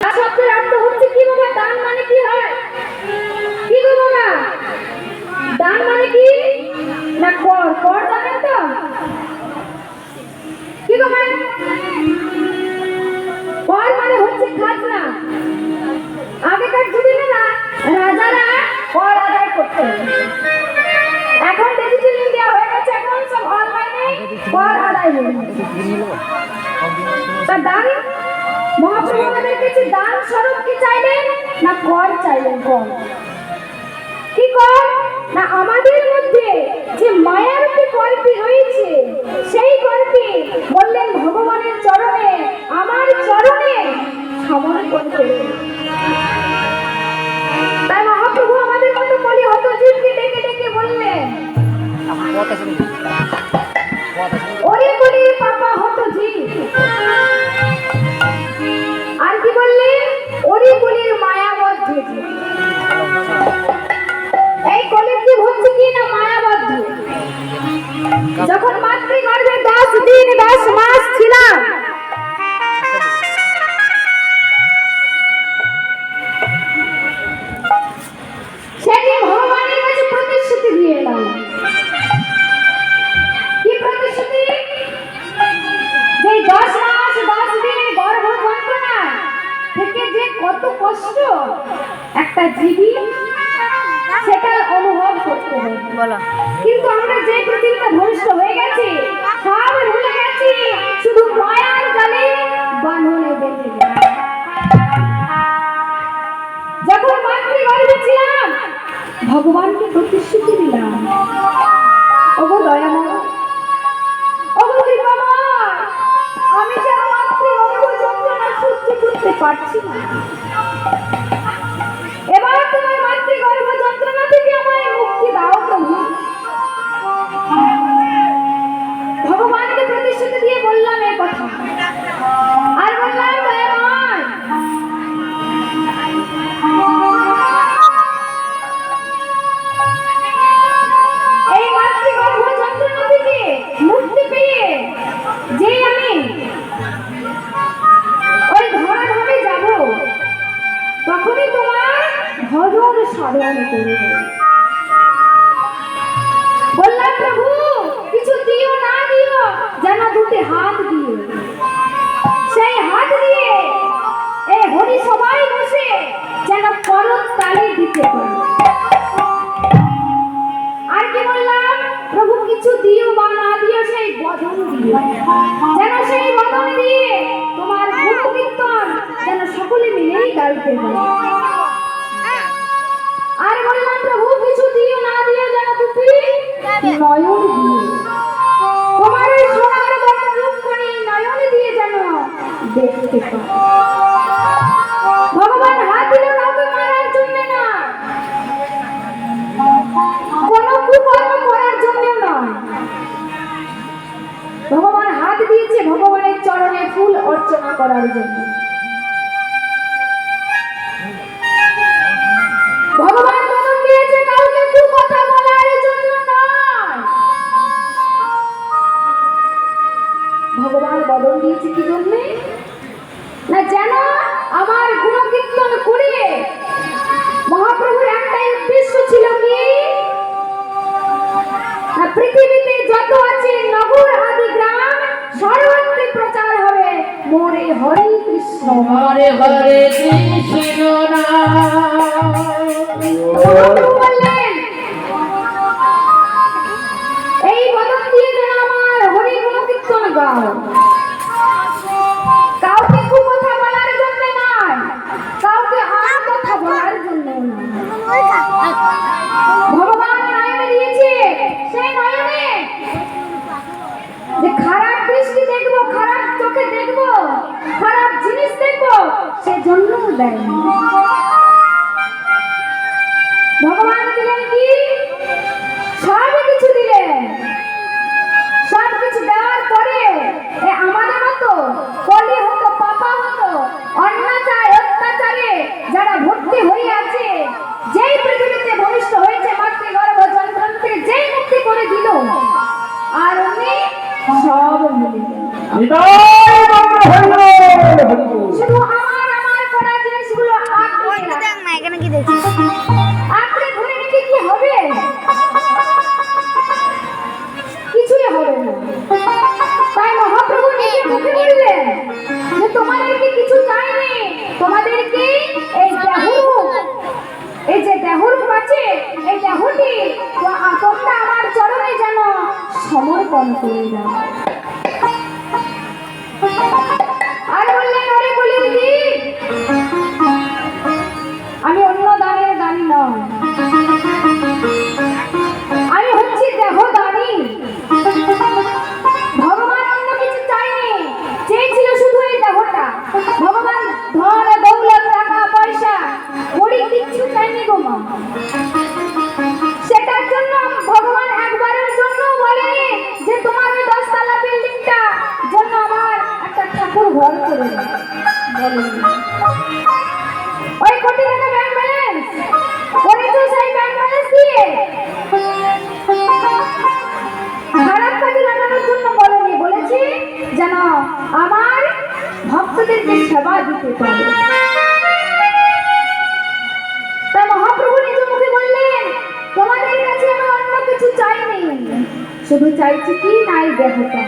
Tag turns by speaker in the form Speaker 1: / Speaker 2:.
Speaker 1: শব্দের অর্থ হচ্ছে কি বাবা? দান মানে কি হয়? কি গো বাবা? দান মানে কি? না কর, কর জানেন তো? কি গো ভাই? কর মানে হচ্ছে খাজনা। আগেকার যুগে না রাজারা কর আদায় করতেন। এখন ডিজিটাল ইন্ডিয়া হয়ে গেছে, এখন সব অনলাইনে কর আদায় হয়ে গেছে। তা দান, মহাপ্রভু আমাদের কাছে দান স্বরূপ কি চাইলেন? না কর চাইলেন। কর কি? কর না আমাদের মধ্যে যে মায়ারূপী কল্পী রয়েছে, সেই কল্পী বললেন ভগবানের চরণে, আমার চরণে সমর্পণ করতে। তাই মহাপ্রভু আমাদের মতো বলি হত জীবকে ডেকে ডেকে বললেন, ওরে বলি পাপা হত জীব। আর কি বললেন? ওরে বলির মায়াবদ্ধ জীব। এই কলির জীব হচ্ছে কি না মায়াবদ্ধ। যখন মাতৃগর্ভে 10 দিন 10 মাস ছিলাম, সেদিন ভগবানের কাছে প্রতিশ্রুতি দিয়ে এলাম। কি প্রতিশ্রুতি? যে 10 মাস 10 দিন গর্ভ যন্ত্রণা থেকে যে কত কষ্ট একটা জীবী সেটা অনুভব করতে হবে। কিন্তু আমরা যে প্রতিজ্ঞা ভ্রষ্ট হয়ে গেছি, সব ভুলে গেছি, শুধু মায়ার জালে বাঁধনে বেঁধে গেছি। যখন মাতৃগর্ভে ছিলাম, ভগবানকে প্রতিশ্রুতি দিলাম, ওগো দয়াময়, ওগো কৃপাময়, আমি যে মাতৃগর্ভ যন্ত্রণা সহ্য করতে পারছি না। এবার তোমার মাতৃগর্ভ যন্ত্রণা থেকে আমায় মুক্তি দাও প্রভু। ভগবানকে প্রতিশ্রুতি দিয়ে বললাম এই কথা। আর বললাম দয়াময়, এই মাতৃগর্ভ যন্ত্রণা থেকে মুক্তি পেয়ে যে আমি ওই ধরাধামে যাব, তখনই তোমার ভজন সাধন করব। বললাম প্রভু, কিছু দিও না দিও, যেন দুটি হাত দিও, সেই হাত দিয়ে এই হরি সবাই বসে যেন করত তালি দিতে পারে। আর কি বললাম? প্রভু কিছু দিও বা না দিও, সেই বদন দিও, যেন সেই বদন দিয়ে তোমার গুণ কীর্তন যেন সকলে মিলেই গাইতে পারে। আর বললাম প্রভু কিছু দিও না দিও, যেন দুটি নয়ন দিয়ে তোমার এই সোনার বরণ রূপখানি নয়ন দিয়ে যেন দেখতে পাই। ভগবান হাত দিল কাউকে মারার জন্য না, কোনো কুকর্ম করার জন্য নয়। ভগবান হাত দিয়েছে ভগবানের চরণে ফুল অর্চনা করার জন্য। ভগবান বদন দিয়েছে কাউকে কুকথা বলার জন্য নয়। ভগবান বদন দিয়েছে কি জন্য? না যেন আমার গুণকীর্তন করে, মহাপ্রভুর একটাই উদ্দেশ্য ছিল কি, পৃথিবীতে যত আছে নগর আদি গ্রাম সর্বত্র প্রচার হবে মোরে হরে কৃষ্ণ, হরে হরে কৃষ্ণ নাম। মহাপ্রভু বললেন এই বদন দিয়ে যেন আমার হরি গুণকীর্তন গাও, কাউকে কুকথা বলার জন্য নয়, কাউকে আর কথা বলার জন্য নয়। ভগবান নয়নে দিয়েছে, সেই নয়নে যে খারাপ দৃষ্টি দেখবো, খারাপ চোখে দেখবো, খারাপ জিনিস দেখবো, সেজন্য দেয়। ভগবান দিলেন কি? সব কিছু দিলেন। সব কিছু দেওয়ার পরে আমাদের মতো কলি হতো, পাপা হতো, অত্যাচারে যারা ভর্তি হয়ে আছে, যেই পৃথিবীতে ভূমিষ্ঠ হয়েছে মাতৃগর্ভ যন্ত্রণা থেকে যেই মুক্তি করে দিল, আর উনি সব মিলে শুধু আমার করা তোমাদেরকে এই দেহরূপ, এই যে দেহরূপ আছে, এই দেহটি তোমরা আমার চরণে যেন সমর্পণ করে দাও। আর বললেন, ওরে কলিযুগী, আমি অন্য দানের দানি নয়, আমি হচ্ছি দেহদানী। ভগবান অন্য কিছু চাইনি, চেয়েছিল শুধু এই দেহটা। ভগবান ধন দৌলত টাকা পয়সা বড়ি কিচ্ছু চাইনি গো মা। সেটার জন্য ভগবান একবারের জন্য বলেনি যে তোমার ওই 10 তলা বিল্ডিংটা জন্য আমার একটা ঠাকুর ঘর করে দাও, বলেনি। ওই কোটি টাকা ব্যাংক ব্যালেন্স করেছো, সেই ব্যাংক ব্যালেন্স দিয়ে খারাপ কাজে লাগানোর জন্য বলেনি, বলেছি যেন আমার ভক্তদেরকে সেবা দিতে পারে। তাই মহাপ্রভু নিজ মুখে বললেন, তোমাদের কাছে আমি অন্য কিছু চাইনি, শুধু চাইছি কি নাই দেহটা।